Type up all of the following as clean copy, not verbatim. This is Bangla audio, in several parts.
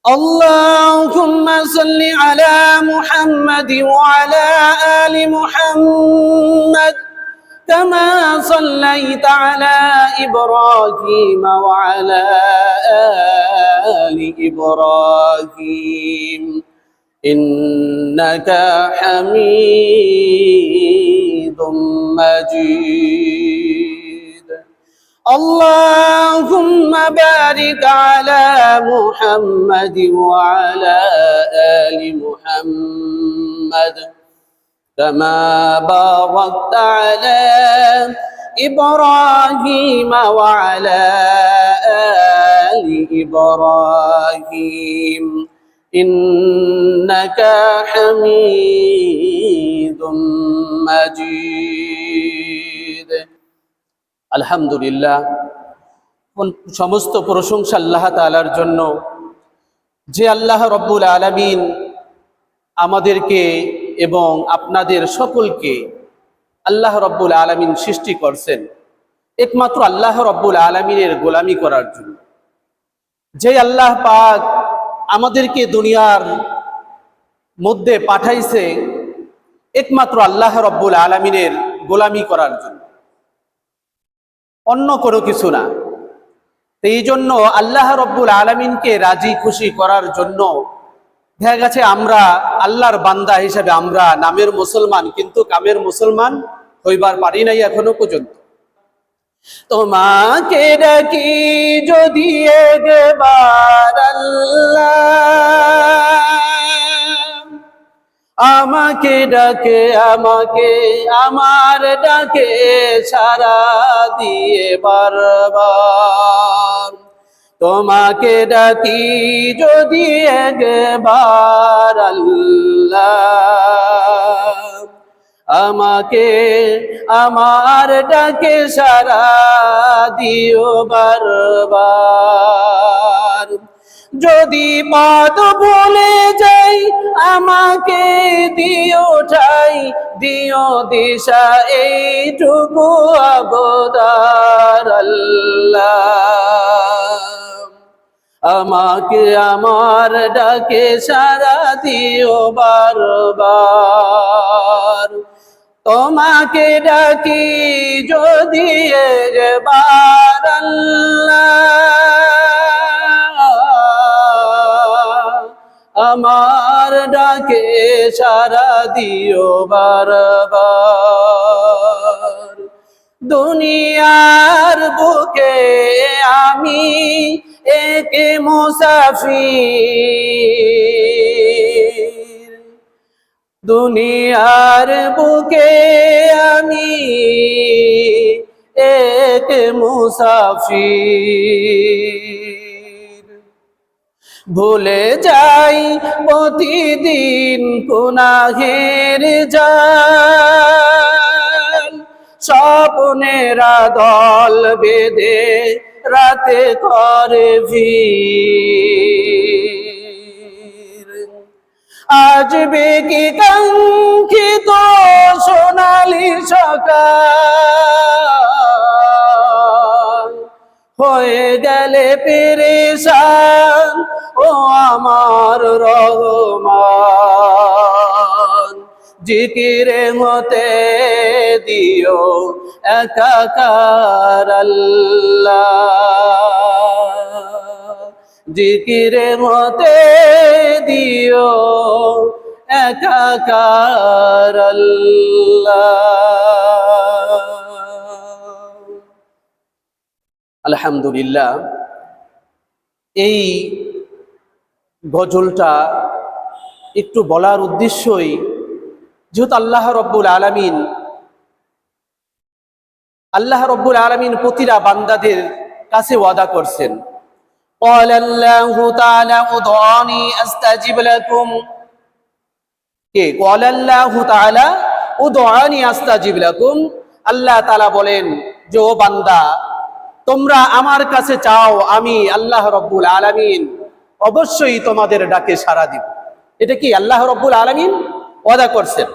اللهم صل على محمد وعلى آل محمد كما صليت على إبراهيم وعلى آل إبراهيم إنك حميد مجيد. اللهم بارك على محمد وعلى آل محمد كما باركت على إبراهيم وعلى آل إبراهيم إنك حميد مجيد. আলহামদুলিল্লাহ, সমস্ত প্রশংসা আল্লাহ তাআলার জন্য, যে আল্লাহ রব্বুল আলামিন আমাদেরকে এবং আপনাদের সকলকে আল্লাহ রব্বুল আলামিন সৃষ্টি করছেন একমাত্র আল্লাহ রব্বুল আলামিনের গোলামি করার জন্য। যে আল্লাহ পাক আমাদেরকে দুনিয়ার মধ্যে পাঠাইছে একমাত্র আল্লাহ রব্বুল আলামিনের গোলামি করার জন্য, অন্য কোনো কিছু না। এই জন্য আল্লাহ রব্বুল আলামিনকে রাজি খুশি করার জন্য দেখা গেছে আমরা আল্লাহর বান্দা হিসেবে আমরা নামের মুসলমান, কিন্তু কামের মুসলমান হইবার পারি নাই এখনো পর্যন্ত। তোমাকে ডাকি যদি একবার আল্লাহ, আমাকে ডাকে আমাকে আমার ডাকে সাড়া দিয়ে বারবার। তোমাকে ডাকি যদি একবার আল্লাহ, আমাকে আমার ডাকে সাড়া দিও বারবার। যদি পথ ভুলে যাই আমাকে দিও ঠাই, দিও দিশা এইটুকু আবদার আল্লাহ। আমাকে আমার ডাকে সাড়া দিও বারবার। তোমাকে ডাকি যদি একবার আল্লাহ, আমার ডাকে সাড়া দিও বারবার। দুনিয়ার বুকে আমি এক মুসাফির, দুনিয়ার বুকে আমি এক মুসাফির। ভুলে যাই প্রতিদিন গুনাহের জাল, স্বপ্নেরা দল বেঁধে রাতে করে ভিড়। আসবে কি কাঙ্ক্ষিত সোনালি সকাল, হয়ে গেলে পেরেশান ও আমার রহমান। জিকিরে মতে দিও একাকার আল্লাহ, জিকিরে মতে দিও একাকার আল্লাহ। আলহামদুলিল্লাহ, এই গজলটা একটু বলার উদ্দেশ্যই, যেহেতু আল্লাহ রব্বুল আলামিন প্রতিটা বান্দাদের কাছে ওয়াদা করছেন। قال الله تعالى ادعوني استجب لكم। কে قال الله تعالى ادعوني استجب لكم। আল্লাহ তাআলা বলেন যে ও বান্দা, তোমরা আমার কাছে চাও, আমি আল্লাহ রব্বুল আলামিন অবশ্যই তোমাদের ডাকে সাড়া দিব। এটা কি আল্লাহ রব্বুল আলামিন ওয়াদা করছেন।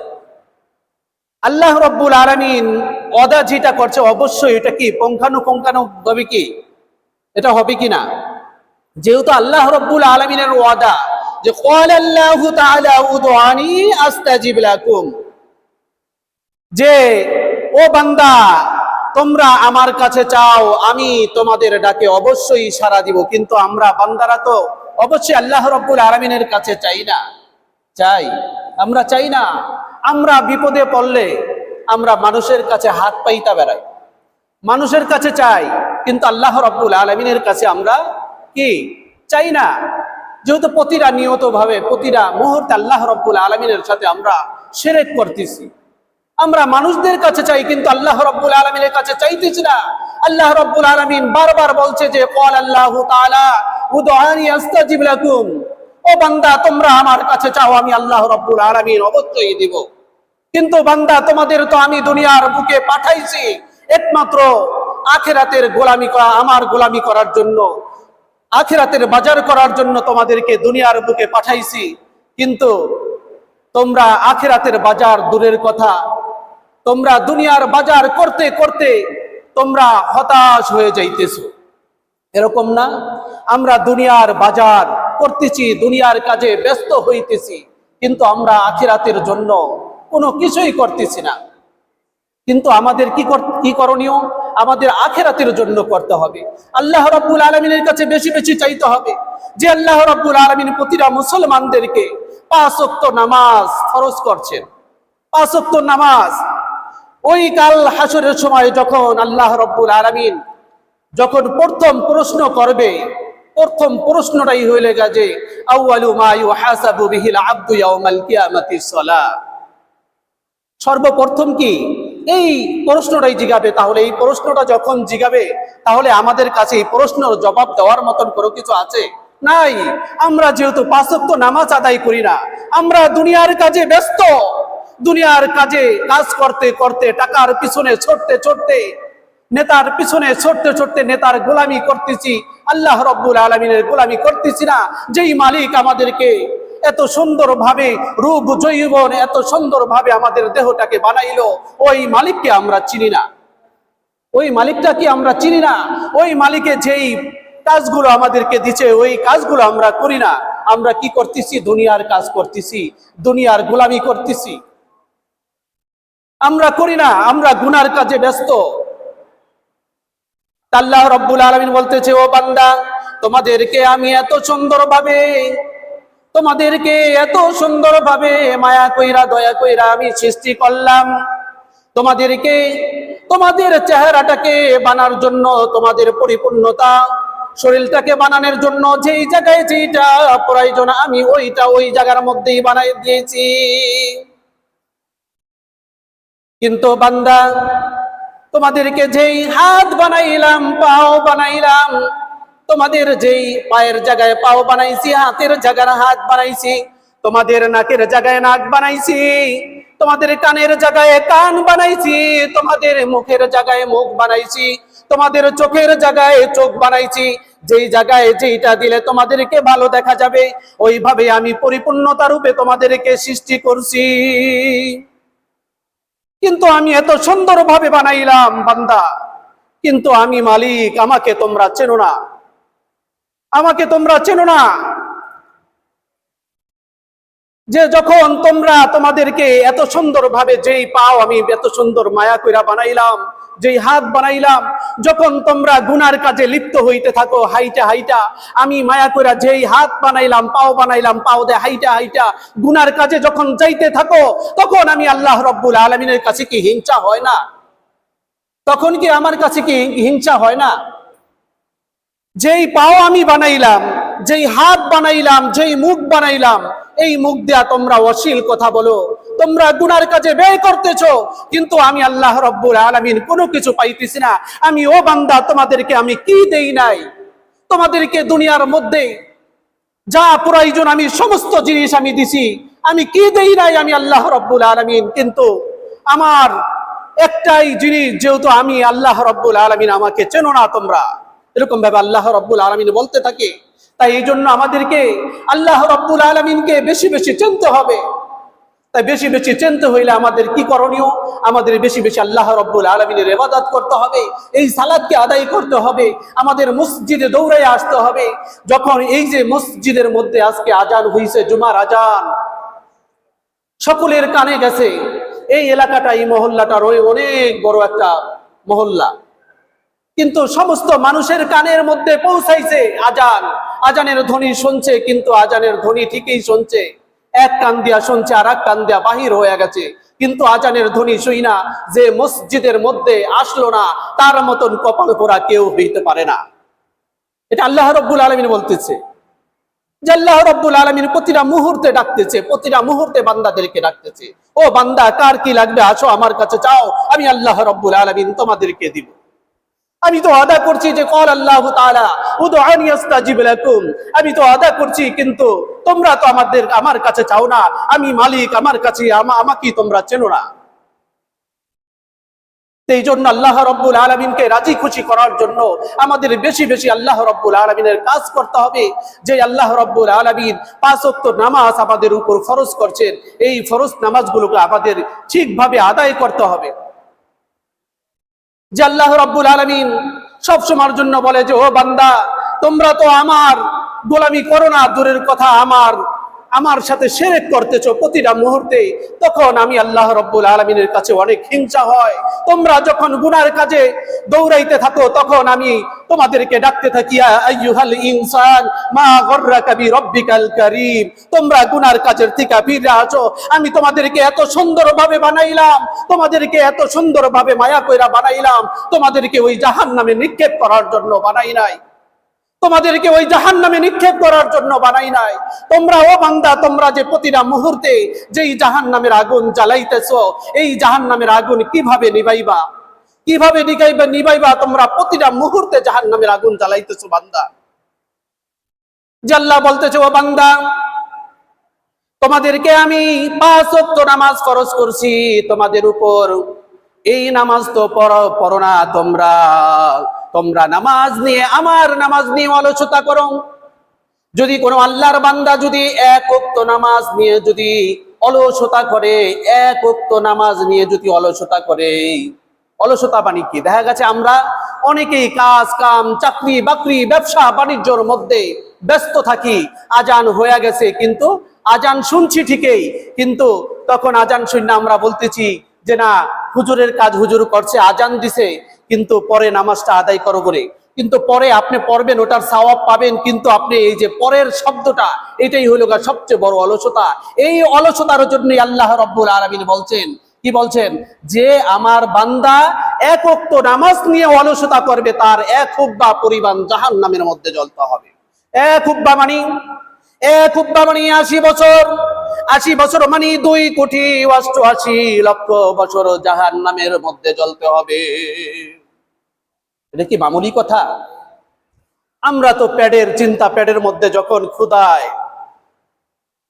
আল্লাহ রব্বুল আলামিন ওয়াদা যেটা করছে অবশ্যই এটা কি পুঙ্খানুপুঙ্খানুভাবে কি এটা হবে কি না? যেহেতু আল্লাহ রাব্বুল আলামিনের ওয়াদা যে ক্বালা আল্লাহু তাআলা উদউনি আস্তাজিব লাকুম, যে ও বান্দা তোমরা আমার কাছে চাও আমি তোমাদের ডাকে অবশ্যই সাড়া দিব। কিন্তু আমরা বান্দারা তো অবশ্যই আল্লাহ রাব্বুল আলামিনের কাছে চাই না, চাই? আমরা চাই না। আমরা বিপদে পড়লে আমরা মানুষের কাছে হাত পাইতা বেড়াই, মানুষের কাছে চাই, কিন্তু আল্লাহ রাব্বুল আলামিনের কাছে আমরা কি চাই না। যেহেতু প্রতিটা নিয়তভাবে প্রতিটা মুহূর্তে আল্লাহ রাব্বুল আলামিনের সাথে আমরা শিরক করতেছি। আমরা মানুষদের কাছে চাই কিন্তু আল্লাহ রাব্বুল আলামিনের কাছে চাইতেছি না। আল্লাহ রাব্বুল আলামিন বারবার বলছে যে ক্বাল আল্লাহু তাআলা উদউনি আস্তাজিব লাকুম, ও বান্দা তোমরা আমার কাছে চাও আমি আল্লাহ রাব্বুল আলামিন অবশ্যই দিব। কিন্তু বান্দা তোমাদের তো আমি দুনিয়ার বুকে পাঠাইছি একমাত্র আখিরাতের গোলামি করা, আমার গোলামি করার জন্য, আখিরাতের বাজার করার জন্য তোমাদেরকে দুনিয়ার বুকে পাঠাইছি। কিন্তু তোমরা আখিরাতের বাজার দূরের কথা, তোমরা দুনিয়ার বাজার করতে করতে তোমরা হতাশ হয়ে যাইতেছো, এরকম না? আমরা দুনিয়ার বাজার করতেছি, দুনিয়ার কাজে ব্যস্ত হইতেছি, কিন্তু আমরা আখিরাতের জন্য কোনো কিছুই করতেছি না। কিন্তু আমাদের কি করণীয়? আমাদের আখিরাতের জন্য করতে হবে। আল্লাহ রাব্বুল আলামিনের কাছে বেশি বেশি চাইতে হবে। যে আল্লাহ রাব্বুল আলামিন প্রতিটা মুসলমানদেরকে 5 ওয়াক্ত নামাজ ফরজ করছেন, 5 ওয়াক্ত নামাজ। ওই কাল হাসরের সময় যখন আল্লাহ রাব্বুল আলামিন যখন প্রথম প্রশ্ন করবে, প্রথম প্রশ্নটাই হইলে যে আউয়ালু মা ইউহাসাবু বিহিল আবদু ইয়াউমাল কিয়ামাতিস সালাহ। সর্বপ্রথম কি এই প্রশ্নটাই জিগাবে। তাহলে এই প্রশ্নটা যখন জিগাবে তাহলে আমাদের কাছে এই প্রশ্নের জবাব দেওয়ার মতন কোনো কিছু আছে? নাই। আমরা যেহেতু 5 ওয়াক্ত নামাজ আদায় করি না, আমরা দুনিয়ার কাজে ব্যস্ত, দুনিয়ার কাজে কাজ করতে করতে, টাকার পিছনে ছুটতে ছুটতে, নেতার পিছনে ছুটতে ছুটতে নেতার গোলামি করতেছি, আল্লাহ রাব্বুল আলামিনের গোলামি করতেছি না। যেই মালিক আমাদেরকে এত সুন্দর ভাবে রূপ যৌবন এত সুন্দর ভাবে আমাদের দেহটাকে বানাইলো, ওই মালিককে আমরা চিনি না। ওই মালিকটা কি আমরা চিনি না? ওই মালিকে যেই কাজগুলো আমাদেরকে দিচ্ছে ওই কাজগুলো আমরা করি না। আমরা কি করতেছি? দুনিয়ার কাজ করতেছি, দুনিয়ার গোলামি করতেছি, আমরা করি না। আমরা গুনার কাজে ব্যস্ত। আল্লাহ রাব্বুল আলামিন বলতেছে, ও বান্দা তোমাদেরকে আমি এত সুন্দরভাবে মায়া কইরা দয়া কইরা আমি সৃষ্টি করলাম। তোমাদেরকে তোমাদের চেহারাটাকে বানার জন্য, তোমাদের পরিপূর্ণতা শরীরটাকে বানানোর জন্য যেই জায়গায় যেটা প্রয়োজন আমি ওই জায়গার মধ্যেই বানাই দিয়েছি। কিন্তু বান্দা তোমাদেরকে যেই হাত বানাইলাম, পাও বানাইলাম, তোমাদের যেই পায়ের জায়গায় পাও বানাইছি, হাতের জায়গায় হাত বানাইছি, তোমাদের নাকের জায়গায় নাক বানাইছি, তোমাদের কানের জায়গায় কান বানাইছি, তোমাদের মুখের জায়গায় মুখ বানাইছি, তোমাদের চোখের জায়গায় চোখ বানাইছি। যেই জায়গায় যেইটা দিলে তোমাদেরকে ভালো দেখা যাবে ওইভাবে আমি পরিপূর্ণতা রূপে তোমাদেরকে সৃষ্টি করছি। কিন্তু আমি এত সুন্দরভাবে বানাইলাম বান্দা, কিন্তু আমি মালিক, আমাকে তোমরা চেনো না, আমাকে তোমরা চেনো না। যে যখন তোমরা তোমাদেরকে এত সুন্দরভাবে যেই পাও আমি এত সুন্দর মায়া কইরা বানাইলাম, যেই হাত বানাইলাম, যখন তোমরা গুনার কাজে লিপ্ত হইতে থাকো হাইটা হাইটা, আমি মায়া কইরা যেই হাত বানাইলাম, পাও দে হাইটা হাইটা গুনার কাজে যখন যাইতে থাকো, তখন আমি আল্লাহ রাব্বুল আলামিনের কাছে কি হিংসা হয় না? তখন কি আমার কাছে কি হিংসা হয় না? যেই পাও আমি বানাইলাম, যেই হাত বানাইলাম, যেই মুখ বানাইলাম, এই মুখ দিয়া তোমরা অশ্লীল কথা বলো, তোমরা গুনার কাজে ব্যয় করতেছো, কিন্তু আমি আল্লাহ রাব্বুল আলামিন কোনো কিছু পাইতেছি না। আমি ও বান্দা তোমাদেরকে আমি কি দেই নাই? তোমাদেরকে দুনিয়ার মধ্যে যা প্রয়োজন আমি সমস্ত জিনিস আমি দিছি, আমি কি দেই নাই? আমি আল্লাহ রাব্বুল আলামিন। কিন্তু আমার একটাই জিনিস, যেহেতু আমি আল্লাহ রাব্বুল আলামিন, আমাকে চেনো না তোমরা, এরকম ভাবে আল্লাহ রাব্বুল আলামিন বলতে থাকে। তাই এই জন্য আমাদেরকে আল্লাহ রাব্বুল আলামিনকে বেশি বেশি চিনতে হবে। তাই বেশি বেশি চিনতে হইলে আমাদের কি করণীয়? আমাদের বেশি বেশি আল্লাহ রাব্বুল আলামিনের ইবাদত করতে হবে, এই সালাতকে আদায় করতে হবে, আমাদের মসজিদে দৌড়ে আসতে হবে। যখন এই যে মসজিদের মধ্যে আজকে আজান হইছে, জুমার আজান সকলের কানে গেছে, এই এলাকাটা, এই মহল্লাটা অনেক বড় একটা মহল্লা, কিন্তু সমস্ত মানুষের কানের মধ্যে পৌঁছাইছে আজান, আজানের ধ্বনি শুনছে, কিন্তু আজানের ধ্বনি ঠিকই শুনছে, এক কান দিয়া শুনছে আর এক কান দিয়া বাহির হয়ে গেছে, কিন্তু আজানের ধ্বনি শুই না। যে মসজিদের মধ্যে আসলো না, তার মতন কপাল পোড়া কেউ হইতে পারে না। এটা আল্লাহ রাব্বুল আলামিন বলতেছে যে আল্লাহ রাব্বুল আলামিন প্রতিটা মুহূর্তে ডাকতেছে, প্রতিটা মুহূর্তে বান্দাদেরকে ডাকতেছে, ও বান্দা কার কি লাগবে আসো আমার কাছে চাও, আমি আল্লাহ রাব্বুল আলামিন তোমাদেরকে দিব। আমি তো আদা করছি যে কল আল্লাহ তাআলা উদউনি আস্তাজিব লাকুম, আমি তো আদা করছি, কিন্তু তোমরা তো আমার কাছে চাও না, আমি মালিক, আমার কাছে আমাকেই তোমরা চেনো না। এই জন্য আল্লাহ রাব্বুল আলামিনকে রাজি খুশি করার জন্য আমাদের বেশি বেশি আল্লাহ রাব্বুল আলামিনের কাজ করতে হবে। যে আল্লাহ রাব্বুল আলামিন 5 ওয়াক্ত নামাজ আমাদের উপর ফরজ করছেন, এই ফরজ নামাজগুলোকে আমাদের ঠিকভাবে আদায় করতে হবে। যে আল্লাহ রাব্বুল আলামিন সব সময়ের জন্য বলে যে ও বান্দা, তোমরা তো আমার গোলামি করো না, দূরের কথা আমার সাথে শিরক করতেছো প্রতিটা মুহূর্তে, তখন আমি আল্লাহ রাব্বুল আলামিনের কাছে অনেক হিংসা হয়। তোমরা যখন গুনার কাজে দৌড়াইতে থাকো, তখন আমি তোমাদেরকে ডাকতে থাকি আইয়ুহাল ইনসান মা গররাকা বিরব্বিকাল কারীম, তোমরা গুনার কাজের থেকে ফিরে আসো। আমি তোমাদেরকে এত সুন্দরভাবে বানাইলাম, তোমাদেরকে এত সুন্দরভাবে মায়া কইরা বানাইলাম, তোমাদেরকে ওই জাহান্নামে নিক্ষেপ করার জন্য বানাই নাই, তোমাদেরকে ওই জাহান্নামে নিক্ষেপ করার জন্য বানাই নাই। তোমরা ও বান্দা, তোমরা যে প্রতিটা মুহূর্তে যেই জাহান্নামের আগুন জ্বালাইতেছো, এই জাহান্নামের আগুন কিভাবে নিভাইবা, কিভাবে নিভাইবা? তোমরা প্রতিটা মুহূর্তে জাহান্নামের আগুন জ্বালাইতেছো বান্দা। যে আল্লাহ বলতেছে ও বান্দা, তোমাদেরকে আমি 5 ওয়াক্ত নামাজ ফরজ করছি তোমাদের উপর, এই নামাজ তো পড়ো না তোমরা নামাজ নিয়ে, আমার নামাজ নিয়ে অলসতা করো। যদি কোনো আল্লাহর বান্দা যদি 1 ওয়াক্ত নামাজ নিয়ে যদি অলসতা করে, 1 ওয়াক্ত নামাজ নিয়ে যদি অলসতা করে, অলসতা মানে কি? দেখা গেছে আমরা অনেকেই কাজ কাম, চাকরি বাকরি, ব্যবসা বাণিজ্যর মধ্যে ব্যস্ত থাকি, আজান হয়ে গেছে, কিন্তু আজান শুনছি ঠিকই, কিন্তু তখন আজান শুনে আমরা বলতেছি যে না, হুজুরের কাজ হুজুর করছে, আজান দিছে, কিন্তু পরে নামাজটা আদায় করো করে, কিন্তু পরে আপনি পড়বেন, ওটার সওয়াব পাবেন, কিন্তু আপনি এই যে পরের শব্দটা, এটাই হলো সবচেয়ে বড় অলসতা। এই অলসতার জন্যই আল্লাহ রাব্বুল আলামিন বলছেন, কি বলছেন? যে আমার বান্দা 1 ওয়াক্ত নামাজ নিয়ে অলসতা করবে, তার 1 হুব্বা পরিমাণ জাহান্নামের মধ্যে জ্বলতে হবে। 1 হুব্বা মানে 80 বছর, 80 বছর মানে 2,88,00,000 বছর জাহান্নামের মধ্যে জ্বলতে হবে। এটা কি মামুলি কথা? আমরা তো পেটের চিন্তা, পেটের মধ্যে যখন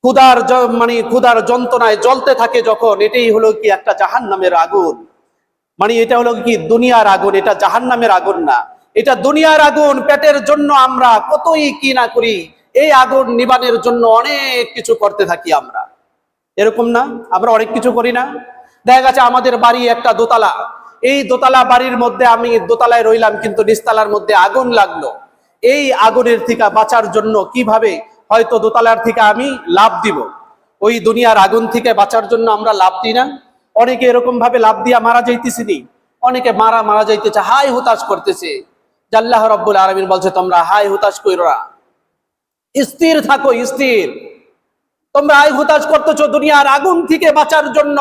ক্ষুধার যন্ত্রণায় জ্বলতে থাকে যখন, এটাই হলো কি একটা জাহান্নামের আগুন। মানে এটা হলো কি দুনিয়ার আগুন, এটা জাহান্নামের আগুন না, এটা দুনিয়ার আগুন। পেটের জন্য আমরা কতই কি না করি, এই আগুন নিবানের জন্য অনেক কিছু করতে থাকি আমরা, এরকম না? আমরা অনেক কিছু করি না? দেখা গেছে আমাদের বাড়ি একটা দোতলা, এই দোতলা বাড়ির মধ্যে আমি দোতলায় রইলাম, কিন্তু নিচতলার মধ্যে আগুন লাগলো। এই আগুনের থেকে বাঁচার জন্য কিভাবে হয়তো দোতলার থেকে আমি লাফ দিব, ওই দুনিয়ার আগুন থেকে বাঁচার জন্য আমরা লাফ দিই না? অনেকে এরকম ভাবে লাফ দিয়া মারা যাইতেছি নি, অনেকে মারা যাইতেছে, হাই হুতাশ করতেছে। আল্লাহ রাব্বুল আলামিন বলছে তোমরা হাই হুতাশ কইরো না, স্থির থাকো, স্থির। তোমরা হাই হুতাশ করতেছো দুনিয়ার আগুন থেকে বাঁচার জন্য,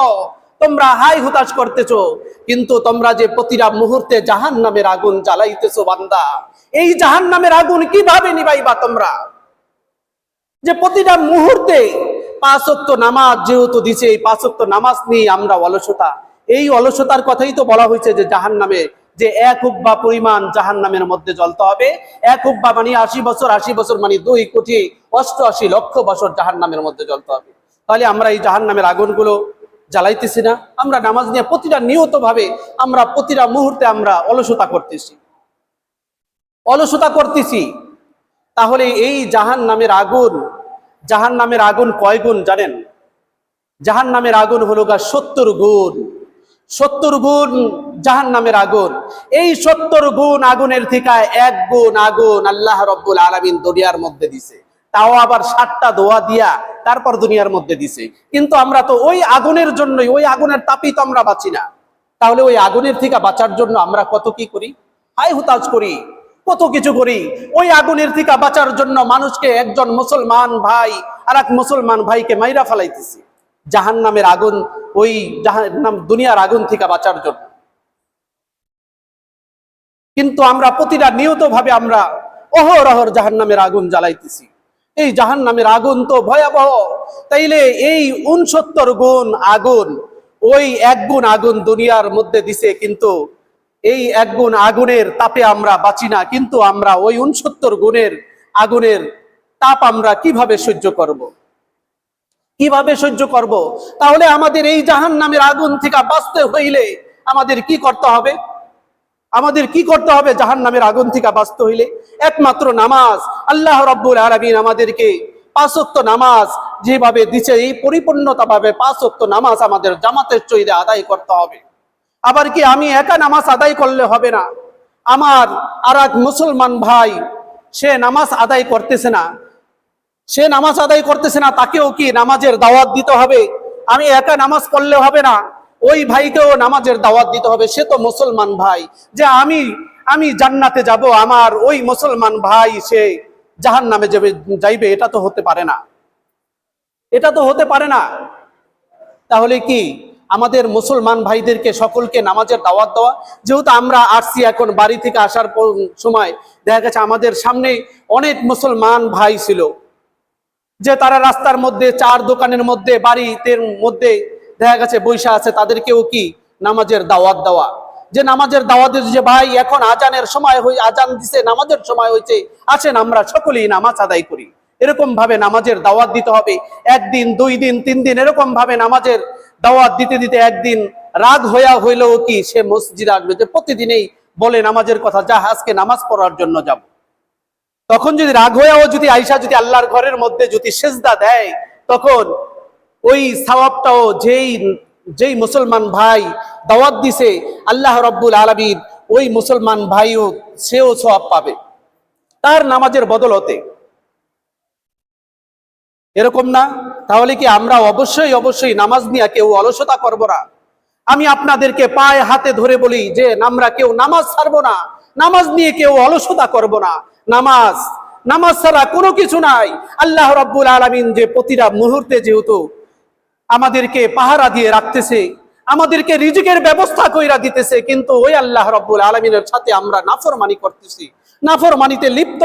তোমরা হাই হুতাশ করতেছো, কিন্তু তোমরা যে প্রতিটা মুহূর্তে জাহান্নামের আগুন জ্বালাইতেছো বান্দা, এই জাহান্নামের আগুন কিভাবে নিভাইবা তোমরা? যে প্রতিটা মুহূর্তে 5 ওয়াক্ত নামাজ যেহেতু দিছে, এই 5 ওয়াক্ত নামাজ নিয়ে আমরা অলসতা, এই অলসতার কথাই তো বলা হয়েছে যে জাহান্নামে যে 1 হুব্বা পরিমাণ জাহান্নামের মধ্যে জ্বলতে হবে। 1 হুব্বা মানে 80 বছর, 80 বছর মানে 2,88,00,000 বছর জাহান্নামের মধ্যে জ্বলতে হবে। তাহলে আমরা এই জাহান্নামের আগুনগুলো জ্বালাইতেছি না? আমরা নামাজ নিয়ে প্রতিটা নিয়ত ভাবে আমরা প্রতিটা মুহূর্তে আমরা অলসতা করতেছি। তাহলে এই জাহান্নামের আগুন কয় গুণ জানেন? জাহান্নামের আগুন হলো 70 গুণ, 70 গুণ জাহান্নামের আগুন। এই 70 গুণ আগুনের থেকে 1 গুণ আগুন আল্লাহ রাব্বুল আলামিন দুনিয়ার মধ্যে দিছে, তাও আবার 7টা দোয়া দিয়া তারপর দুনিয়ার মধ্যে দিছে। কিন্তু আমরা তো ওই আগুনের জন্যই, ওই আগুনের তাপেই তো আমরা বাঁচি না। তাহলে ওই আগুনের থেকে বাঁচার জন্য আমরা কত কি করি, হাই হুতাশ করি, কত কিছু করি। ওই আগুনের থেকে বাঁচার জন্য মানুষকে, একজন মুসলমান ভাই আর এক মুসলমান ভাইকে মাইরা ফেলাইতেছি জাহান্নামের আগুন, ওই জাহান্নাম দুনিয়ার আগুন থেকে বাঁচার জন্য। কিন্তু আমরা প্রতিটা নিয়ত ভাবে আমরা অহরহর জাহান্নামের আগুন জ্বালাইতেছি। এই জাহান্নামের আগুন তো ভয়াবহ। তাইলে এই 69 গুণ আগুন, ওই 1 গুণ আগুন দুনিয়ার মধ্যে দিছে, কিন্তু এই 1 গুণ আগুনের তাপে আমরা বাঁচি না। কিন্তু আমরা ওই 69 গুণের আগুনের তাপ আমরা কিভাবে সহ্য করব, কিভাবে সহ্য করব? তাহলে আমাদের এই জাহান্নামের আগুন থেকে বাঁচতে হইলে আমাদের কি করতে হবে? আমাদের কি করতে হবে জাহান্নামের আগুন থেকে বাঁচতে হইলে? একমাত্র নামাজ। আল্লাহ রাব্বুল আলামিন আমাদেরকে 5 ওয়াক্ত নামাজ যেভাবে দিচ্ছে, এই পরিপূর্ণতা ভাবে 5 ওয়াক্ত নামাজ আমাদের জামাতের সহিত আদায় করতে হবে। আবার কি আমি একা নামাজ আদায় করলে হবে না? আমার আর এক মুসলমান ভাই, সে নামাজ আদায় করতেছে না, সে নামাজ আদায় করতেছে না, তাকেও কি নামাজের দাওয়াত দিতে হবে? আমি একা নামাজ পড়লে হবে না, ওই ভাইকেও নামাজের দাওয়াত দিতে হবে। সে তো মুসলমান ভাই, যে আমি জান্নাতে যাব, আমার ওই মুসলমান ভাই সে জাহান্নামে যাইবে, এটা তো হতে পারে না, এটা তো হতে পারে না। তাহলে কি আমাদের মুসলমান ভাইদেরকে সকলকে নামাজের দাওয়াত দেওয়া? যেহেতু আমরা আসছি, এখন বাড়ি থেকে আসার সময় দেখা গেছে আমাদের সামনে অনেক মুসলমান ভাই ছিল, যে তারা রাস্তার মধ্যে, চার দোকানের মধ্যে, বাড়িতে মধ্যে দেখা গেছে বৈশা আছে, তাদেরকেও কি নামাজের দাওয়াত দেওয়া, যে নামাজের দাওয়াত দিচ্ছে, যে ভাই এখন আজানের সময় আজান দিছে, নামাজের সময় হয়েছে, আসেন আমরা সকলেই নামাজ আদায় করি। এরকম ভাবে নামাজের দাওয়াত দিতে হবে। 1 দিন 2 দিন 3 দিন এরকম ভাবে নামাজের দাওয়াত দিতে দিতে একদিন রাগ হইলেও কি সে মসজিদে আসবে, যে প্রতিদিনই বলে নামাজের কথা, যা আজকে নামাজ পড়ার জন্য যাব। তখন যদি রাগ হয়েও যদি আয়েশা যদি আল্লাহর ঘরের মধ্যে যদি সেজদা দেয়, তখন ওই সওয়াবটাও যেই মুসলমান ভাই দাওয়াত দিছে আল্লাহ রাব্বুল আলামিন, ওই মুসলমান ভাইও সেও সওয়াব পাবে তার নামাজের বদলতে। এরকম না? তাহলে কি আমরা অবশ্যই অবশ্যই নামাজ নিয়ে কেউ অলসতা করব না। আমি আপনাদেরকে পায়ে হাতে ধরে বলি যে আমরা কেউ নামাজ ছাড়বো না, নামাজ নিয়ে কেউ অলসতা করব না। নামাজ ছাড়া কোনো কিছু নাই। আল্লাহ রাব্বুল আলামিন যে প্রতিটা মুহূর্তে যেহেতু আমাদেরকে পাহারা দিয়ে রাখতেছে, আমাদেরকে রিজিকের ব্যবস্থা কইরা দিতেছে, কিন্তু ওই আল্লাহ রাব্বুল আলামিনের সাথে আমরা নাফরমানি করতেছি, নাফরমানিতে লিপ্ত।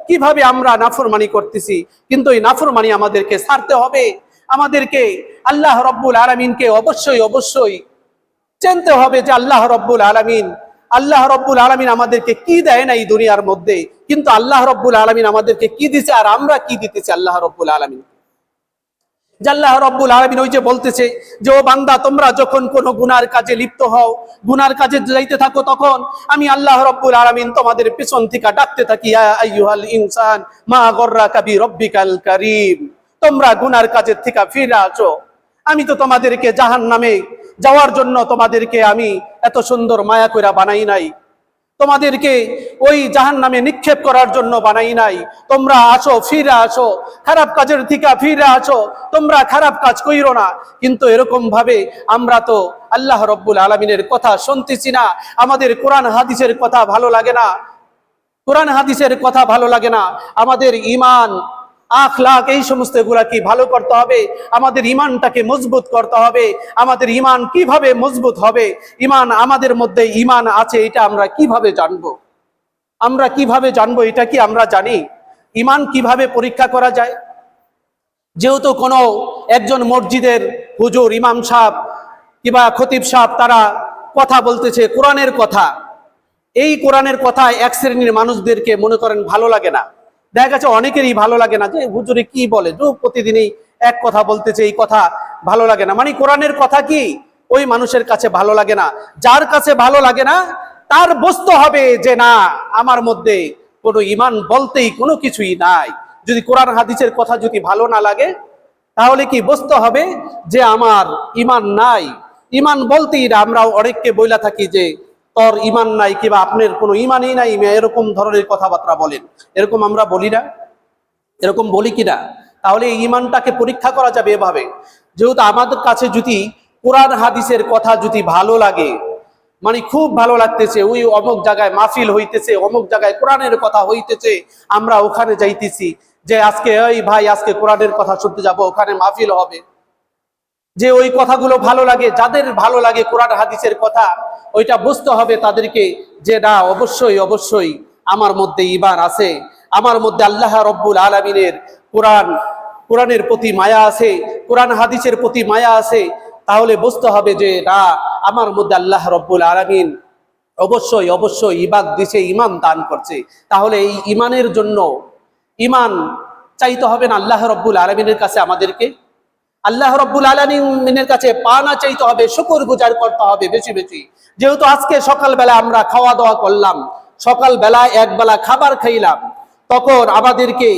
কিভাবে আমরা নাফরমানি করতেছি? কিন্তু এই নাফরমানি আমাদেরকে ছাড়তে হবে। আমাদেরকে আল্লাহ রাব্বুল আলামিনকে অবশ্যই অবশ্যই চিনতে হবে যে আল্লাহ রাব্বুল আলামিন আমাদেরকে কি দেয় না এই দুনিয়ার মধ্যে, কিন্তু আল্লাহ রাব্বুল আলামিন আমাদেরকে কি দিছে আর আমরা কি দিতেছি আল্লাহ রাব্বুল আলামিন। যে আল্লাহ রাব্বুল আলামিন ওই যে বলতেছে যে, ও বান্দা, তোমরা যখন কোনো গুনার কাজে লিপ্ত হও, গুনার কাজে যাইতে থাকো, তখন আমি আল্লাহ রাব্বুল আলামিন তোমাদের পেছন থেকে ডাকতে থাকি, ইয়া আইয়ুহাল ইনসান মা গররাকা বিরব্বিকাল কারীম। তোমরা গুনার কাজের থেকে ফিরে আসো, আমি তো তোমাদেরকে জাহান্নামে যাওয়ার জন্য তোমাদেরকে আমি এত সুন্দর মায়া কইরা বানাই নাই, তোমাদেরকে ওই জাহান্নামে নিক্ষেপ করার জন্য বানাই নাই। তোমরা আসো, ফিরে আসো, খারাপ কাজের থেকে ফিরে আসো, তোমরা খারাপ কাজ কইরো না। কিন্তু এরকম ভাবে আমরা তো আল্লাহ রাব্বুল আলামিনের কথা শুনতেছি না, আমাদের কোরআন হাদিসের কথা ভালো লাগে না, কোরআন হাদিসের কথা ভালো লাগে না। আমাদের ঈমান, আখলাক, এই সমস্ত গুলা কি ভালো করতে হবে, আমাদের ঈমানটাকে মজবুত করতে হবে। আমাদের ঈমান কিভাবে মজবুত হবে? ঈমান, আমাদের মধ্যে ঈমান আছে এটা আমরা কিভাবে জানবো? আমরা কিভাবে জানবো? এটা কি আমরা জানি? ঈমান কিভাবে পরীক্ষা করা যায়? যেহেতু কোনো একজন মসজিদের হুজুর, ইমাম সাহেব কিংবা খতিব সাহেব তারা কথা বলতেছে কোরআনের কথা, এই কোরআনের কথা এক শ্রেণীর মানুষদেরকে মনে করেন ভালো লাগে না। দেখা গেছে অনেকেরই ভালো লাগে না, যে হুজুরে কি বলে, যে প্রতিদিনই এক কথা বলতেছে, এই কথা ভালো লাগে না। মানে কোরআনের কথা কি ওই মানুষের কাছে ভালো লাগে না। যার কাছে ভালো লাগে না তার বুঝতে হবে যে না, আমার মধ্যে কোনো ঈমান বলতেই কোনো কিছুই নাই। যদি কোরআন হাদিসের কথা যদি ভালো না লাগে, তাহলে কি বুঝতে হবে যে আমার ইমান নাই? ইমান বলতেই আমরা অনেককে বইলা থাকি যে তোর ইমান নাই, কিংবা আপনার কোনো ইমানই নাই, এরকম ধরনের কথাবার্তা বলেন। এরকম আমরা বলি না? এরকম বলি কিনা? তাহলে এই ইমানটাকে পরীক্ষা করা যাবে এভাবে, যেহেতু আমাদের কাছে যদি কোরআন হাদিসের কথা যদি ভালো লাগে, মানে খুব ভালো লাগতেছে, ওই অমুক জায়গায় মাহফিল হইতেছে, অমুক জায়গায় কোরআনের কথা হইতেছে, আমরা ওখানে যাইতেছি, যে আজকে ওই ভাই আজকে কোরআনের কথা শুনতে যাব, ওখানে মাহফিল হবে, যে ওই কথাগুলো ভালো লাগে, যাদের ভালো লাগে কোরআন হাদিসের কথা, ওইটা বুঝতে হবে তাদেরকে যে না, অবশ্যই অবশ্যই আমার মধ্যে ঈমান আছে, আমার মধ্যে আল্লাহ রব্বুল আলামিনের কোরআনের প্রতি মায়া আছে, কোরআন হাদিসের প্রতি মায়া আছে। তাহলে বুঝতে হবে যে না, আমার মধ্যে আল্লাহ রব্বুল আলামিন অবশ্যই অবশ্যই ইবাদ দিছে, ইমান দান করছে। তাহলে এই ইমানের জন্য ইমান চাইতে হবে না আল্লাহ রব্বুল আলামিনের কাছে আমাদেরকে? আল্লাহ রব্বুল আলামিনের কাছে পানা চাইতে হবে, শুকর গুজার করতে হবে বেশি বেশি। যেহেতু আজকে সকালবেলা আমরা খাওয়া দাওয়া করলাম, সকালবেলা একবেলা খাবার খাইলাম, তখন আমাদেরকে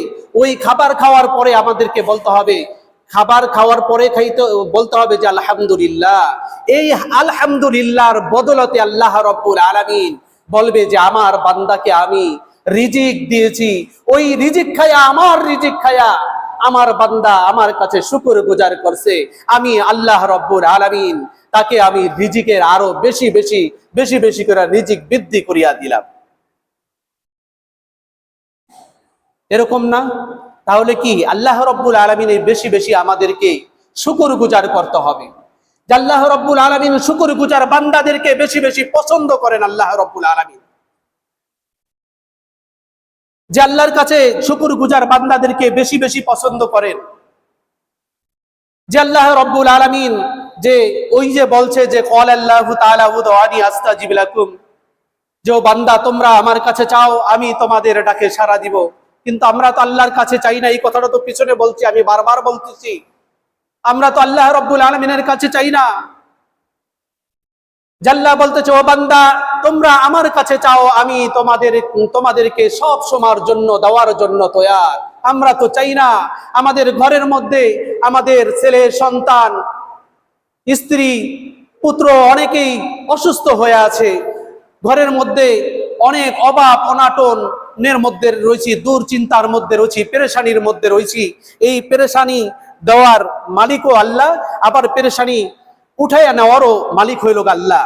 ওই খাবার খাওয়ার পরে আমাদেরকে বলতে হবে, খাবার খাওয়ার পরে বলতে হবে যে আলহামদুলিল্লাহ। এই আলহামদুলিল্লাহর বদলতে আল্লাহ রব্বুল আলামিন বলবে যে আমার বান্দাকে আমি রিজিক দিয়েছি, ওই রিজিক খায়া, আমার রিজিক খায়া আমার বান্দা আমার কাছে শুকর গুজার করছে, আমি আল্লাহ রব্বুল আলামিন তাকে আমি রিজিকের আরো বেশি বেশি বেশি বেশি করে রিজিক বৃদ্ধি করিয়া দিলাম। এরকম না? তাহলে কি আল্লাহ রব্বুল আলামিনের বেশি বেশি আমাদেরকে শুকর গুজার করতে হবে। যে আল্লাহ রব্বুল আলামিন শুকর গুজার বান্দাদেরকে বেশি বেশি পছন্দ করেন আল্লাহ রব্বুল আলামিন। যে আল্লাহর কাছে শুকর গুজার বান্দাদেরকে বেশি বেশি পছন্দ করেন। যে আল্লাহ রব্বুল আলামিন যে ওই যে বলছে যে ক্বালাল্লাহু তাআলা উদউনি আস্তাজিব লাকুম, যে বান্দা তোমরা আমার কাছে চাও, আমি তোমাদের ডাকে সাড়া দিব। কিন্তু আমরা তো আল্লাহর কাছে চাই না, এই কথাটা তো পিছনে বলছি, আমি বারবার বলতেছি, আমরা তো আল্লাহ রব্বুল আলামিনের কাছে চাই না। আল্লাহ বলতেছে ও বান্দা তোমরা আমার কাছে চাও, আমি তোমাদেরকে সব সময়ের জন্য দেওয়ার জন্য তৈয়ার। আমরা তো চাই না আমাদের ঘরের মধ্যে আমাদের ছেলে সন্তান, স্ত্রী, পুত্র অনেকেই অসুস্থ হয়ে আছে, ঘরের মধ্যে অনেক অভাব অনাটনের মধ্যে রয়েছি, দুশ্চিন্তার মধ্যে রয়েছি, পেরেশানির মধ্যে রয়েছি। এই পেরেশানি দেওয়ার মালিকও আল্লাহ, আবার পেরেশানি উঠাইয়া নেওয়ারও মালিক হইল আল্লাহ।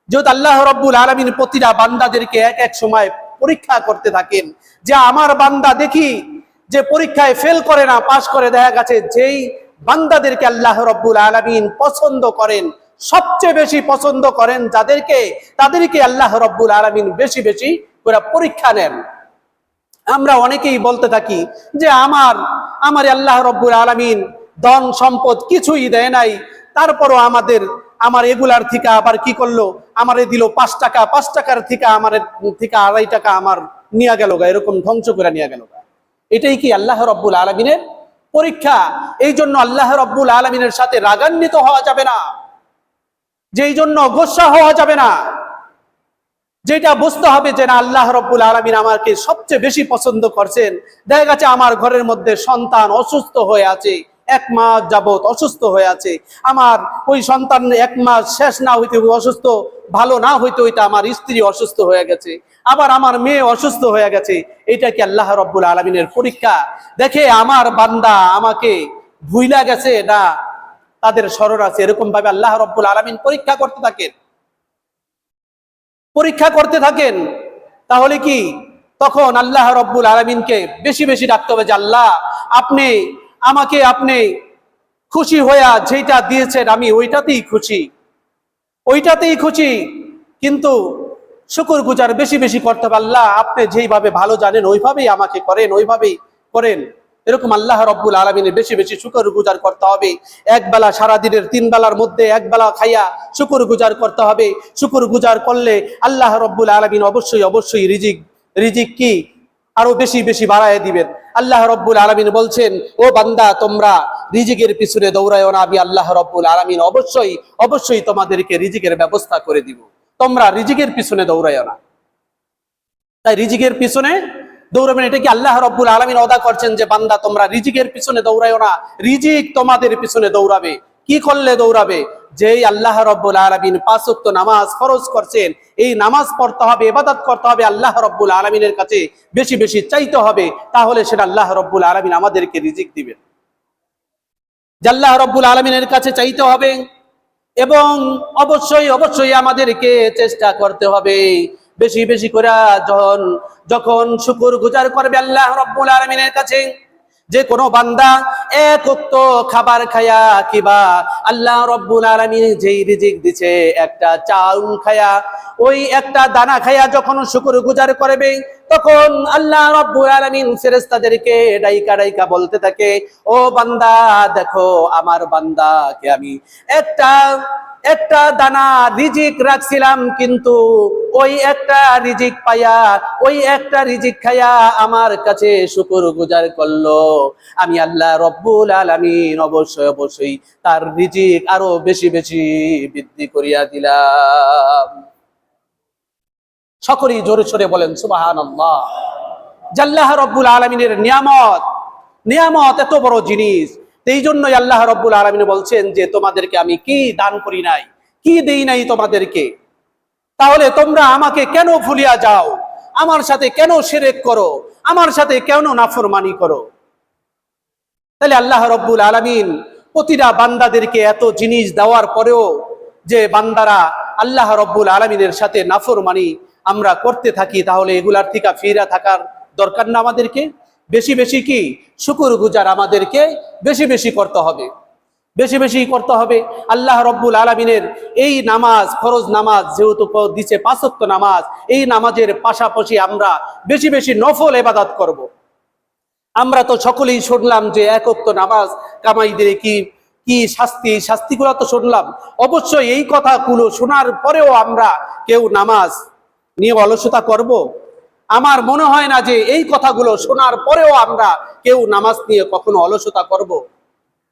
যেহেতু আল্লাহ রব্বুল আলামিন প্রতিটা বান্দাদেরকে এক এক সময় পরীক্ষা করতে থাকেন, যে আমার বান্দা দেখি যে পরীক্ষায় ফেল করে না, পাশ করে, দেখা গেছে যেই বান্দাদেরকে আল্লাহ রব্বুল আলামিন পছন্দ করেন, সবচেয়ে বেশি পছন্দ করেন যাদেরকে, তাদেরকে আল্লাহ রব্বুল আলামিন বেশি বেশি করে পরীক্ষা নেন। আমরা অনেকেই বলতে থাকি যে আমার আল্লাহ রব্বুল আলামিন ধন সম্পদ কিছুই দেয় নাই, তারপরও আমার এগুলার থেকে আবার কি করলো, আমারে দিল 5 টাকা, 5 টাকার থেকে আমার থেকে 2.5 টাকা আমার নিয়ে গেল, এরকম ধ্বংস করে নিয়ে গেল। এটাই কি আল্লাহ রব্বুল আলামিনের পরীক্ষা? এই জন্য আল্লাহ রব্বুল আলামিনের সাথে রাগান্বিত হওয়া যাবে না, যেই জন্য গোসা হওয়া যাবে না। যেটা বুঝতে হবে যে না, আল্লাহ রব্বুল আলামিন আমাকে সবচেয়ে বেশি পছন্দ করছেন। দেখা গেছে আমার ঘরের মধ্যে সন্তান অসুস্থ হয়ে আছে, 1 মাস যাবত অসুস্থ হয়ে আছে, আমার ওই সন্তান 1 মাস শেষ না হইতে অসুস্থ, ভালো না হইতে হইতে আমার স্ত্রী অসুস্থ হয়ে গেছে, আবার আমার মেয়ে অসুস্থ হয়ে গেছে। এটা কি আল্লাহ রব্বুল আলামিনের পরীক্ষা? দেখে আমার বান্দা আমাকে ভুইলা গেছে না তাদের স্মরণ আছে, এরকম ভাবে আল্লাহ রব্বুল আলামিন পরীক্ষা করতে থাকেন। তাহলে কি তখন আল্লাহ রব্বুল আলামিনকে বেশি বেশি ডাকতে হবে যে আল্লাহ আপনি খুশি হইয়া যেটা দিয়েছেন আমি ওইটাতেই খুশি, কিন্তু শুকর গুজার বেশি বেশি করতে হবে। আল্লাহ আপনি যেইভাবে ভালো জানেন ওইভাবেই আমাকে করেন। এরকম আল্লাহ রব্বুল আলামিনের বেশি বেশি শুকর গুজার করতে হবে। একবেলা সারাদিনের 3 বেলার মধ্যে একবেলা খাইয়া শুকর গুজার করতে হবে। শুকর গুজার করলে আল্লাহ রব্বুল আলামিন অবশ্যই অবশ্যই রিজিক কি আরো বেশি বেশি বাড়ায় দিবেন। আল্লাহ রব্বুল আলামিন বলছেন ও বান্দা তোমরা রিজিকের পিছনে দৌড়ায়ো না, আমি আল্লাহ রব্বুল আলামিন অবশ্যই অবশ্যই তোমাদেরকে রিজিকের ব্যবস্থা করে দিব, তোমরা রিজিকের পিছনে দৌড়ায়ো না। তাই রিজিকের পিছনে দৌড়াবেন, এটা কি আল্লাহ রাব্বুল আলামিন ওয়াদা করছেন যে বান্দা তোমরা রিজিকের পিছনে দৌড়াইও না, রিজিক তোমাদের পিছনে দৌড়াবে। কি করলে দৌড়াবে? যেই আল্লাহ রাব্বুল আলামিন 5 ওয়াক্ত নামাজ ফরজ করছেন, এই নামাজ পড়তে হবে, ইবাদত করতে হবে, আল্লাহ রাব্বুল আলামিনের কাছে বেশি বেশি চাইতে হবে, তাহলে সেটা আল্লাহ রাব্বুল আলামিন আমাদেরকে রিজিক দিবেন। যে আল্লাহ রাব্বুল আলামিনের কাছে চাইতে হবে এবং অবশ্যই অবশ্যই আমাদেরকে চেষ্টা করতে হবে বেশি বেশি করে যখন শুকর গুজার করবে আল্লাহ রাব্বুল আলামিনের কাছে। যে কোনো বান্দা এক ওয়াক্ত খাবার খায়া কিবা আল্লাহ রাব্বুল আলামিন যেই রিজিক দিছে একটা চাউল খায়া, ওই একটা দানা খায়া যখন শুকর গুজার করবে, তখন আল্লাহ রাব্বুল আলামিন ফেরেশতাদেরকে ডাইকা ডাইকা বলতে থাকে, ও বান্দা দেখো আমার বান্দাকে আমি একটা দানা রিজিক রাখছিলাম, কিন্তু ওই একটা রিজিক পাইয়া, ওই একটা রিজিক খাইয়া আমার কাছে শুকর গুজার করলো, আমি আল্লাহ রব্বুল আলামিন অবশ্যই অবশ্যই তার রিজিক আরো বেশি বেশি বৃদ্ধি করিয়া দিলাম। সকলেই জোরে সোরে বলেন সুবহানাল্লাহ। আল্লাহ রব্বুল আলামিনের নিয়ামত এত বড় জিনিস। এই জন্যই আল্লাহ রব্বুল আলামিন বলছেন যে তোমাদেরকে আমি কি দান করি নাই, কি দেই নাই তোমাদেরকে, তাহলে তোমরা আমাকে কেন ভুলিয়া যাও, আমার সাথে কেন শিরক করো, আমার সাথে কেন নাফরমানি করো? তাহলে আল্লাহ রব্বুল আলামিন প্রতিটা বান্দাদেরকে এত জিনিস দেওয়ার পরেও যে বান্দারা আল্লাহ রব্বুল আলামিনের সাথে নাফরমানি আমরা করতে থাকি, তাহলে এগুলার থেকে ফিরে থাকার দরকার না? আমাদেরকে বেশি বেশি কি শুকর গুজার আমাদেরকে বেশি বেশি করতে হবে, বেশি বেশি করতে হবে। আল্লাহ রব্বুল আলামিনের এই নামাজ, ফরজ নামাজ যেহেতু দিছে 5 ওয়াক্ত নামাজ, এই নামাজের পাশাপাশি আমরা বেশি বেশি নফল ইবাদত করব। আমরা তো সকলেই শুনলাম যে 1 ওয়াক্ত নামাজ কামাই দিলে কি কি শাস্তি, শাস্তিগুলো তো শুনলাম। অবশ্যই এই কথাগুলো শোনার পরেও আমরা কেউ নামাজ নিয়ে অলসতা করব? আমার মনে হয় না যে এই কথাগুলো শোনার পরেও আমরা কেউ নামাজ নিয়ে কখনো অলসতা করব।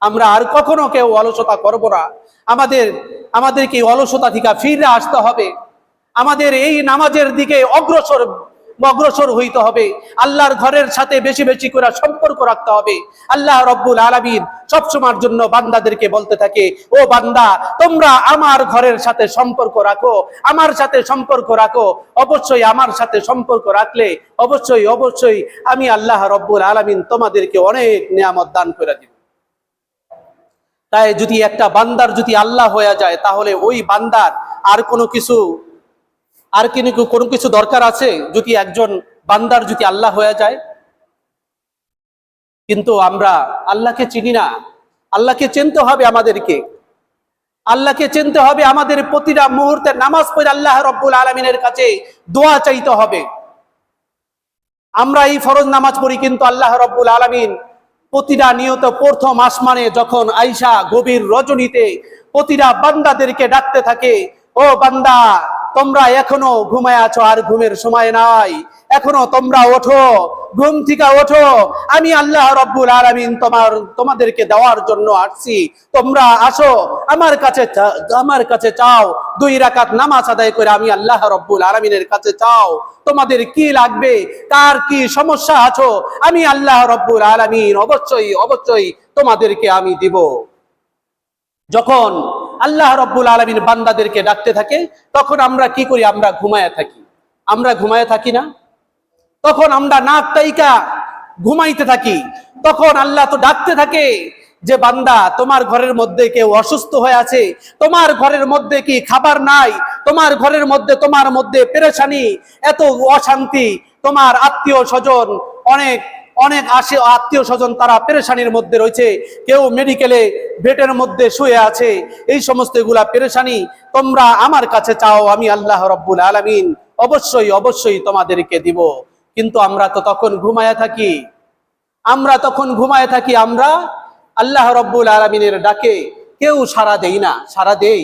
আমরা আর কখনো কেউ অলসতা করব না। আমাদেরকে অলসতা থেকে ফিরে আসতে হবে, আমাদের এই নামাজের দিকে অগ্রসর হইতে হবে, আল্লাহর ঘরের সাথে বেশি বেশি করে সম্পর্ক রাখতে হবে। আল্লাহ রব্বুল আলামিন সবসময়ের জন্য বান্দাদেরকে বলতে থাকে, ও বান্দা তোমরা আমার ঘরের সাথে সম্পর্ক রাখো, আমার সাথে সম্পর্ক রাখো, অবশ্যই আমার সাথে সম্পর্ক রাখলে অবশ্যই অবশ্যই আমি আল্লাহ রব্বুল আলামিন তোমাদেরকে অনেক নিয়ামত দান করে দিব। তাই যদি একটা বান্দার যদি আল্লাহ হয়ে যায়, তাহলে ওই বান্দার আর কোনো কিছু দরকার আছে? যদি একজন বান্দার যদি আল্লাহ হয়ে যায়, কিন্তু আমরা আল্লাহকে চিনি না। আল্লাহকে চিনতে হবে আমাদেরকে, আল্লাহকে চিনতে হবে। আমাদের প্রতিটা মুহূর্তে নামাজ পড়ে আল্লাহ রব্বুল আলামিনের কাছে দোয়া চাইতে হবে। আমরা এই ফরজ নামাজ পড়ি, কিন্তু আল্লাহ রব্বুল আলামিন প্রতিটা নিয়ত প্রথম আসমানে যখন আয়েশা গভীর রজনীতে প্রতিটা বান্দাদেরকে ডাকতে থাকে, ও বান্দা তোমরা এখনো ঘুমায় আছো, আর ঘুমের সময় নাই, এখনো তোমরা ওঠো, ঘুম থেকে ওঠো, আমি আল্লাহ রব্বুল আলামিন তোমাদেরকে দেওয়ার জন্য আসছি, তোমরা আসো আমার কাছে চাও, 2 রাকাত নামাজ আদায় করে আমি আল্লাহ রব্বুল আলামিনের কাছে চাও, তোমাদের কি লাগবে, কার কি সমস্যা আছো, আমি আল্লাহ রব্বুল আলামিন অবশ্যই অবশ্যই তোমাদেরকে আমি দিব। যখন আল্লাহ রব্বুল আলামিন বান্দাদেরকে ডাকতে থাকে, তখন আমরা কি করি? আমরা ঘুমায় থাকি। আমরা ঘুমায় থাকি না? তখন আমরা নাক টাইকা ঘুমাইতে থাকি। তখন আল্লাহ তো ডাকতে থাকে যে বান্দা তোমার ঘরের মধ্যে কেউ অসুস্থ হয়ে আছে, তোমার ঘরের মধ্যে কি খাবার নাই, তোমার ঘরের মধ্যে তোমার মধ্যে পেরেশানি, এত অশান্তি, তোমার আত্মীয় স্বজন অনেক আত্মীয় স্বজন তারা পেরেশানির মধ্যে রয়েছে, কেউ মেডিকেলে বেডের মধ্যে শুয়ে আছে, এই সমস্ত এগুলা পেরেশানি, তোমরা আমার কাছে চাও, আমি আল্লাহ রব্বুল আলামিন অবশ্যই অবশ্যই তোমাদেরকে দিব। কিন্তু আমরা তো তখন ঘুমায়া থাকি, আমরা আল্লাহ রব্বুল আলামিনের ডাকে কেউ সাড়া দেই না। সাড়া দেই?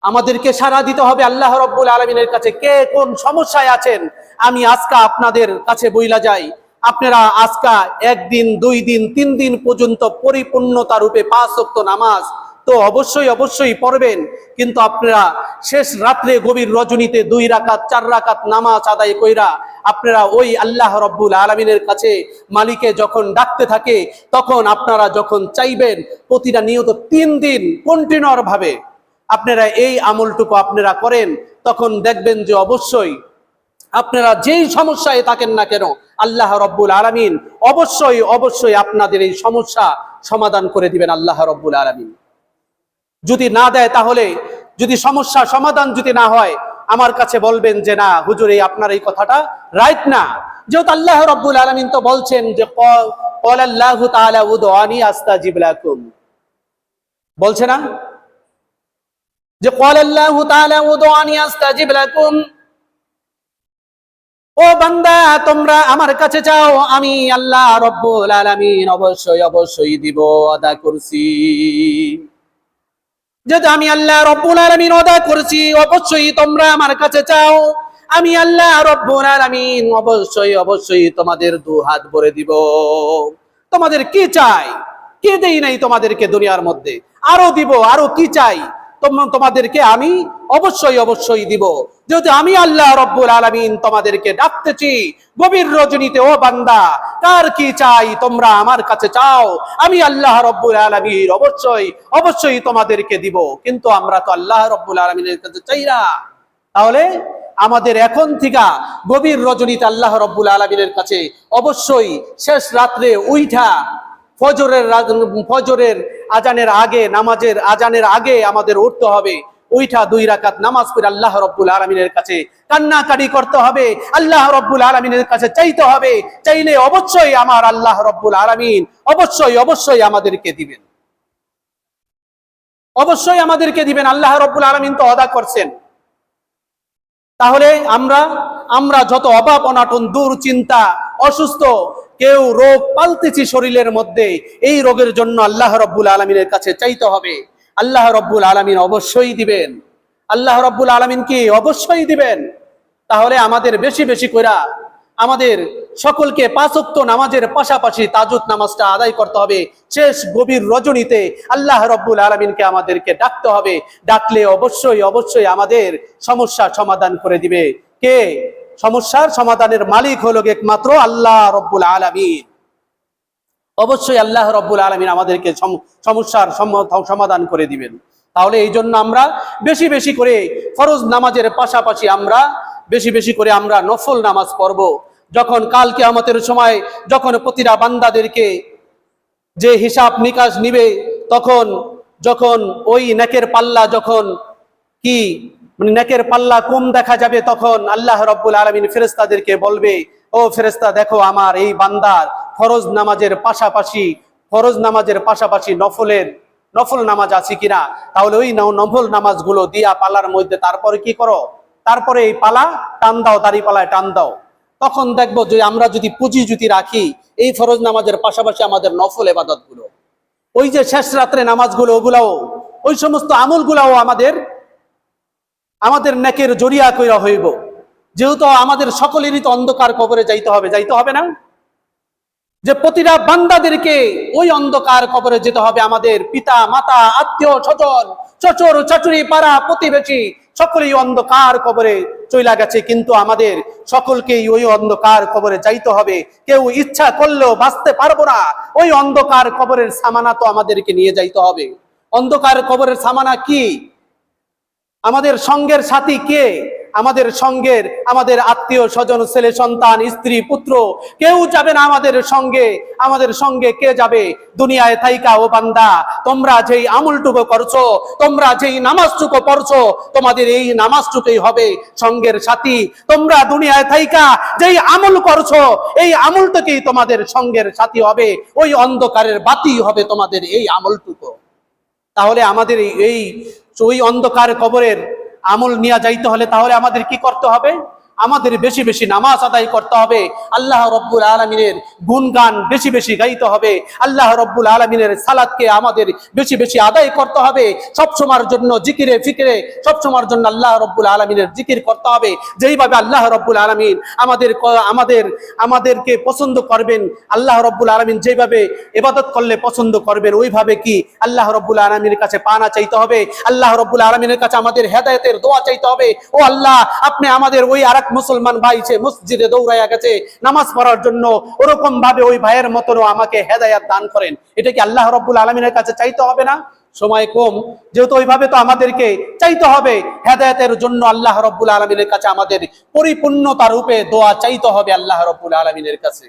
আমাদেরকে সাড়া দিতে হবে আল্লাহ রব্বুল আলামিনের কাছে। কে কোন সমস্যায় আছেন, আমি আজকে আপনাদের কাছে বইলা যাই, আপনারা আজকে 1 দিন 2 দিন 3 দিন পর্যন্ত পরিপূর্ণতা রূপে 5 ওয়াক্ত নামাজ তো অবশ্যই অবশ্যই পড়বেন, কিন্তু আপনারা শেষ রাত্রে গভীর রজনীতে 2 রাকাত 4 রাকাত নামাজ আদায় কইরা আপনারা ওই আল্লাহ রব্বুল আলামিনের কাছে মালিকে যখন ডাকতে থাকে, তখন আপনারা যখন চাইবেন প্রতিটা নিয়ত 3 দিন কন্টিনিউর ভাবে আপনারা এই আমলটুকু আপনারা করেন, তখন দেখবেন যে অবশ্যই আপনারা যেই সমস্যায় থাকেন না কেন আল্লাহ রব্বুল আলামিন অবশ্যই অবশ্যই আপনাদের এই সমস্যা সমাধান করে দিবেন আল্লাহ রব্বুল আলামিন। যদি না দেয়, তাহলে যদি সমস্যা সমাধান যদি না হয়, আমার কাছে বলবেন যে না হুজুর এই আপনার এই কথাটা রাইট না। যেহেতু আল্লাহ রব্বুল আলামিন তো বলছেন যে ক্বালাল্লাহু তাআলা উদউনি আস্তাজিব লাকুম, বলছে না যে ক্বালাল্লাহু তাআলা উদউনি আস্তাজিব লাকুম, ও বান্দা তোমরা আমার কাছে চাও, আমি আল্লাহ রব্বুল আলামিন অবশ্যই অবশ্যই দিব, আদা করছি। যেহেতু আমি আল্লাহ রব্বুল আলামিন ওয়াদা করেছি অবশ্যই তোমরা আমার কাছে চাও, আমি আল্লাহ রব্বুল আলামিন অবশ্যই অবশ্যই তোমাদের 2 হাত ভরে দিব। তোমাদের কি চাই? কে দেই নাই তোমাদেরকে দুনিয়ার মধ্যে, আরো দিব, আরো কি চাই তোমাদেরকে আমি অবশ্যই অবশ্যই দিব। যেহেতু আমি আল্লাহ রব্বুল আলামিন তোমাদেরকে ডাকতেছি গভীর রজনীতে, ও বান্দা কার কি চাই তোমরা আমার কাছে চাও, আমি আল্লাহ রব্বুল আলামিন অবশ্যই অবশ্যই তোমাদেরকে দিব। কিন্তু আমরা তো আল্লাহ রব্বুল আলামিনের কাছে চাই না। তাহলে আমাদের এখন থেকে গভীর রজনীতে আল্লাহ রব্বুল আলামিনের কাছে অবশ্যই শেষ রাত্রে উইঠা ফজরের আজানের আগে, নামাজের আজানের আগে আমাদের উঠতে হবে, ওইটা 2 রাকাত নামাজ পড়ে আল্লাহ রব্বুল আলামিনের কাছে কান্নাকাটি করতে হবে, আল্লাহ রব্বুল আলামিনের কাছে চাইতে হবে। চাইলে অবশ্যই আমার আল্লাহ রব্বুল আলামিন অবশ্যই অবশ্যই আমাদেরকে দিবেন, অবশ্যই আমাদেরকে দিবেন। আল্লাহ রব্বুল আলামিন তো ওয়াদা করছেন। তাহলে আমরা যত অভাব অনাটন, দুশ্চিন্তা, অসুস্থ, কেউ রোগ পালতেছি শরীরের মধ্যে, এই রোগের জন্য আল্লাহ রব্বুল আলামিনের কাছে চাইতে হবে। আল্লাহ রব্বুল আলামিন অবশ্যই দিবেন, আল্লাহ রব্বুল আলামিন কি অবশ্যই দিবেন। তাহলে আমাদের বেশি বেশি করে আমাদের সকলকে 5 ওয়াক্ত নামাজের পাশাপাশি তাহাজ্জুদ নামাজটা আদায় করতে হবে। শেষ গভীর রজনীতে আল্লাহ রব্বুল আলামিনকে আমাদেরকে ডাকতে হবে। ডাকলে অবশ্যই অবশ্যই আমাদের সমস্যা সমাধান করে দিবে কে? সমস্যার সমাধানের মালিক হলো একমাত্র আল্লাহ রব্বুল আলামিন। অবশ্যই আল্লাহ রব্বুল আলামিন আমাদেরকে সমস্যার সমাধান করে দিবেন। তাহলে এই জন্য আমরা বেশি বেশি করে ফরজ নামাজের পাশাপাশি আমরা বেশি বেশি করে আমরা নফল নামাজ পড়ব। যখন কাল কিয়ামতের সময় যখন প্রতিটা বান্দাদেরকে যে হিসাব নিকাশ নিবে, যখন ওই নেকের পাল্লা যখন কি নেকের পাল্লা কম দেখা যাবে, তখন আল্লাহ রব্বুল আলামিন ফেরেশতাদেরকে বলবে, ও ফেরেশতা দেখো আমার এই বান্দার ফরজ নামাজের পাশাপাশি নফল নামাজ আছে কিনা। তাহলে ওই নফল নামাজগুলো দিয়া পালার মধ্যে তারপরে কি করো, তারপরে এই পালা টান দাও, দাড়ি পালায় টান দাও। তখন দেখবো যে আমরা যদি পুঁজি রাখি এই ফরজ নামাজের পাশাপাশি আমাদের নফল ইবাদত গুলো, ওই যে শেষ রাত্রে নামাজগুলো, ওগুলাও ওই সমস্ত আমলগুলাও আমাদের নেকের জরিয়া কইরা হইব। যেহেতু আমাদের সকলেরই তো অন্ধকার কবরে যাইতে হবে না? যে প্রতিটা বান্দাদেরকে ওই অন্ধকার কবরে যেতে হবে। আমাদের পিতা মাতা, আত্মীয় স্বজন, শ্বশুর শাশুড়ি, পাড়া প্রতিবেশী সকলেই অন্ধকার কবরে চইলা গেছে, কিন্তু আমাদের সকলকেই ওই অন্ধকার কবরে যাইতে হবে। কেউ ইচ্ছা করলেও বাঁচতে পারবো না। ওই অন্ধকার কবরের সামানা তো আমাদেরকে নিয়ে যাইতে হবে। অন্ধকার কবরের সামানা কি? আমাদের সঙ্গের সাথী কে? আমাদের আত্মীয় স্বজন, ছেলে সন্তান, স্ত্রী পুত্র, কেউ যাবে না আমাদের সঙ্গে কে যাবে? দুনিয়ায় থাইকা ও বান্দা তোমরা যেই আমলটুকু করছো, তোমরা যেই নামাজটুকু পড়ছো, তোমাদের এই নামাজটুকুই হবে সঙ্গের সাথী। তোমরা দুনিয়ায় থাইকা যেই আমল করছো, এই আমলটুকুই তোমাদের সঙ্গের সাথী হবে। ওই অন্ধকারের বাতি হবে তোমাদের এই আমলটুকু। তাহলে আমাদের ওই অন্ধকার কবরের আমল নিয়ে যাইতে হলে তাহলে আমাদের কি করতে হবে? আমাদের বেশি বেশি নামাজ আদায় করতে হবে, আল্লাহ রব্বুল আলামিনের গুণগান বেশি বেশি গাইতে হবে, আল্লাহ রব্বুল আলামিনের সালাতকে আমাদের বেশি বেশি আদায় করতে হবে, সব সময়ের জন্য জিকিরে ফিকিরে সব সময়ের জন্য আল্লাহ রব্বুল আলামিনের জিকির করতে হবে। যেইভাবে আল্লাহ রব্বুল আলামিন আমাদেরকে পছন্দ করবেন, আল্লাহ রব্বুল আলামিন যেভাবে ইবাদত করলে পছন্দ করবেন, ওইভাবে কি আল্লাহ রব্বুল আলামিনের কাছে পানা চাইতে হবে, আল্লাহ রব্বুল আলামিনের কাছে আমাদের হেদায়েতের দোয়া চাইতে হবে। ও আল্লাহ, আপনি আমাদের ওই আরেক মুসলমান ভাই সে মসজিদে দৌড়াইয়া গেছে নামাজ পড়ার জন্য, ওরকম ভাবে ওই ভাইয়ের মতনও আমাকে হেদায়েত দান করেন। এটা কি আল্লাহ রব্বুল আলামিনের কাছে চাইতে হবে না? সময় কম, যেহেতু ওইভাবে তো আমাদেরকে চাইতে হবে হেদায়েতের জন্য। আল্লাহ রব্বুল আলামিনের কাছে আমাদের পরিপূর্ণতা রূপে দোয়া চাইতে হবে আল্লাহ রব্বুল আলামিনের কাছে।